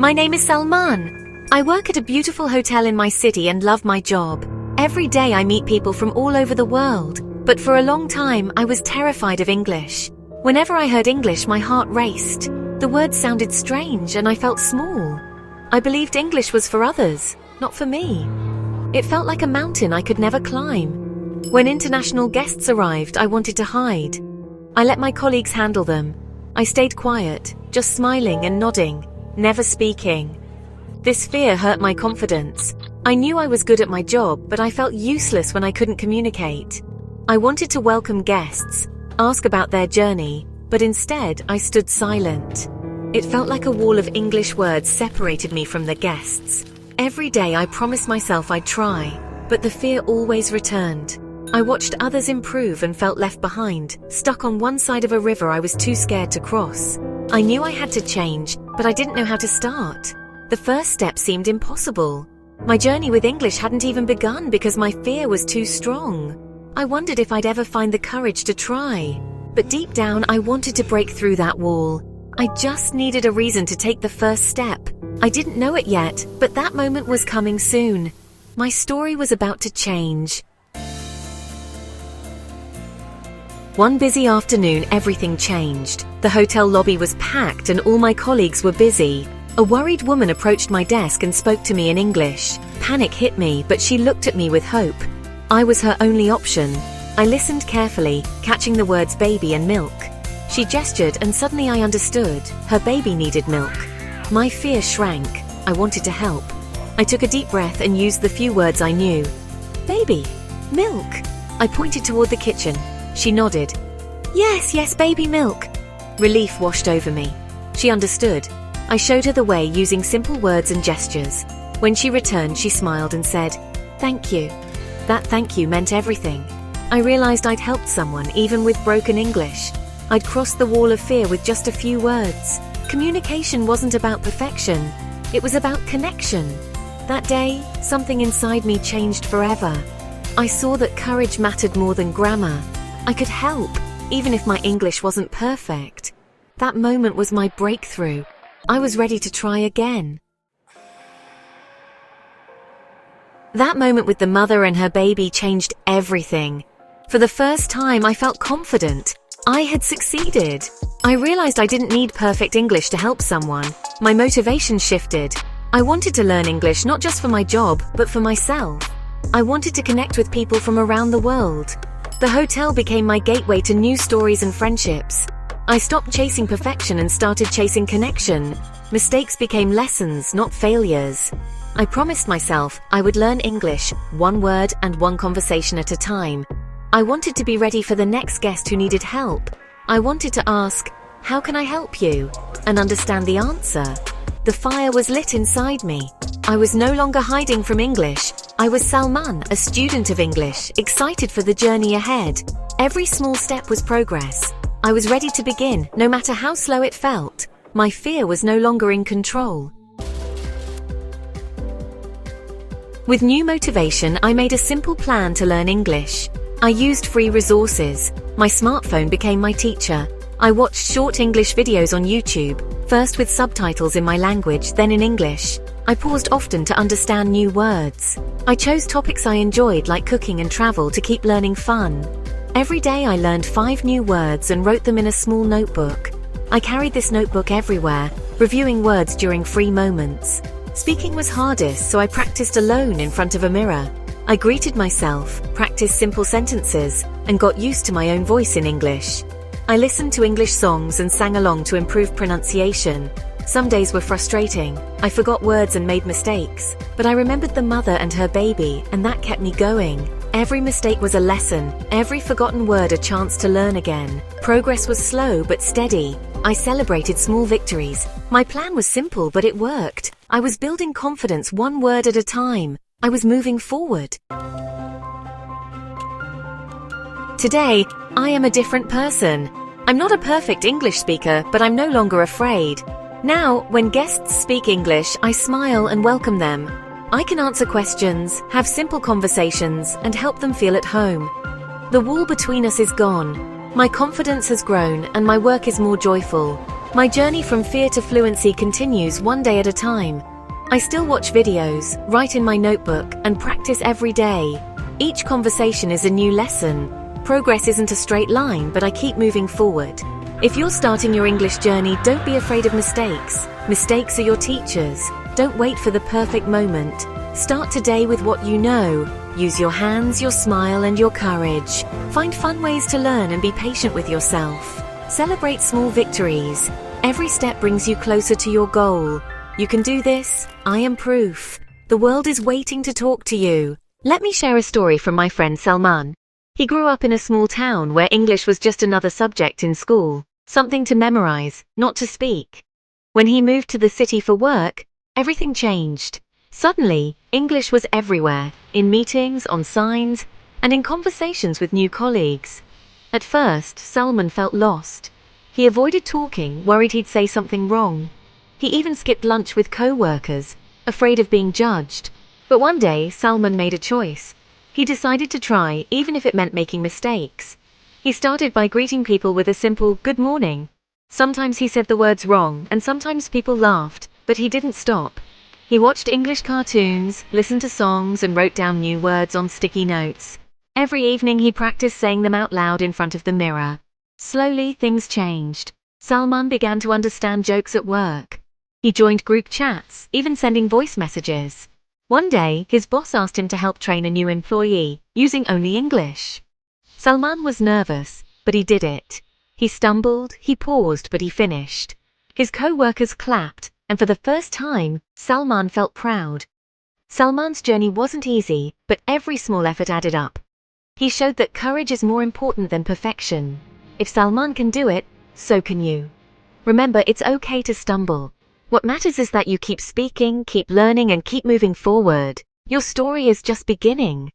My name is Salman. I work at a beautiful hotel in my city and love my job. Every day I meet people from all over the world, but for a long time I was terrified of English. Whenever I heard English, my heart raced. The words sounded strange and I felt small. I believed English was for others, not for me. It felt like a mountain I could never climb. When international guests arrived, I wanted to hide. I let my colleagues handle them. I stayed quiet, just smiling and nodding, never speaking. This fear hurt my confidence. I knew I was good at my job, but I felt useless when I couldn't communicate. I wanted to welcome guests, ask about their journey, but instead I stood silent. It felt like a wall of English words separated me from the guests. Every day I promised myself I'd try, but the fear always returned. I watched others improve and felt left behind, stuck on one side of a river I was too scared to cross. I knew I had to change, but I didn't know how to start. The first step seemed impossible. My journey with English hadn't even begun because my fear was too strong. I wondered if I'd ever find the courage to try. But deep down, I wanted to break through that wall. I just needed a reason to take the first step. I didn't know it yet, but that moment was coming soon. My story was about to change. One busy afternoon, everything changed. The hotel lobby was packed and all my colleagues were busy. A worried woman approached my desk and spoke to me in English. Panic hit me, but she looked at me with hope. I was her only option. I listened carefully, catching the words baby and milk. She gestured and suddenly I understood. Her baby needed milk. My fear shrank. I wanted to help. I took a deep breath and used the few words I knew. Baby, milk. I pointed toward the kitchen. She nodded. Yes, baby milk. Relief washed over me. She understood. I showed her the way using simple words and gestures. When she returned, she smiled and said, "Thank you." That thank you meant everything. I realized I'd helped someone even with broken English. I'd crossed the wall of fear with just a few words. Communication wasn't about perfection. It was about connection. That day, something inside me changed forever. I saw that courage mattered more than grammar. I could help, even if my English wasn't perfect. That moment was my breakthrough. I was ready to try again. That moment with the mother and her baby changed everything. For the first time, I felt confident. I had succeeded. I realized I didn't need perfect English to help someone. My motivation shifted. I wanted to learn English not just for my job, but for myself. I wanted to connect with people from around the world. The hotel became my gateway to new stories and friendships. I stopped chasing perfection and started chasing connection. Mistakes became lessons, not failures. I promised myself I would learn English, one word and one conversation at a time. I wanted to be ready for the next guest who needed help. I wanted to ask, "How can I help you?" and understand the answer. The fire was lit inside me. I was no longer hiding from English. I was Salman, a student of English, excited for the journey ahead. Every small step was progress. I was ready to begin, no matter how slow it felt. My fear was no longer in control. With new motivation, I made a simple plan to learn English. I used free resources. My smartphone became my teacher. I watched short English videos on YouTube, first with subtitles in my language, then in English. I paused often to understand new words. I chose topics I enjoyed like cooking and travel to keep learning fun. Every day I learned 5 new words and wrote them in a small notebook. I carried this notebook everywhere, reviewing words during free moments. Speaking was hardest, so I practiced alone in front of a mirror. I greeted myself, practiced simple sentences, and got used to my own voice in English. I listened to English songs and sang along to improve pronunciation. Some days were frustrating. I forgot words and made mistakes, but I remembered the mother and her baby, and that kept me going. Every mistake was a lesson, every forgotten word a chance to learn again. Progress was slow but steady. I celebrated small victories. My plan was simple, but it worked. I was building confidence one word at a time. I was moving forward. Today, I am a different person. I'm not a perfect English speaker, but I'm no longer afraid. Now, when guests speak English, I smile and welcome them. I can answer questions, have simple conversations, and help them feel at home. The wall between us is gone. My confidence has grown and my work is more joyful. My journey from fear to fluency continues one day at a time. I still watch videos, write in my notebook, and practice every day. Each conversation is a new lesson. Progress isn't a straight line, but I keep moving forward. If you're starting your English journey, don't be afraid of mistakes. Mistakes are your teachers. Don't wait for the perfect moment. Start today with what you know. Use your hands, your smile, and your courage. Find fun ways to learn and be patient with yourself. Celebrate small victories. Every step brings you closer to your goal. You can do this. I am proof. The world is waiting to talk to you. Let me share a story from my friend Salman. He grew up in a small town where English was just another subject in school, something to memorize, not to speak. When he moved to the city for work, everything changed. Suddenly, English was everywhere, in meetings, on signs, and in conversations with new colleagues. At first, Salman felt lost. He avoided talking, worried he'd say something wrong. He even skipped lunch with co-workers, afraid of being judged. But one day, Salman made a choice. He decided to try, even if it meant making mistakes. He started by greeting people with a simple "good morning." Sometimes he said the words wrong, and sometimes people laughed, but he didn't stop. He watched English cartoons, listened to songs, and wrote down new words on sticky notes. Every evening he practiced saying them out loud in front of the mirror. Slowly, things changed. Salman began to understand jokes at work. He joined group chats, even sending voice messages. One day, his boss asked him to help train a new employee, using only English. Salman was nervous, but he did it. He stumbled, he paused, but he finished. His co-workers clapped, and for the first time, Salman felt proud. Salman's journey wasn't easy, but every small effort added up. He showed that courage is more important than perfection. If Salman can do it, so can you. Remember, it's okay to stumble. What matters is that you keep speaking, keep learning, and keep moving forward. Your story is just beginning.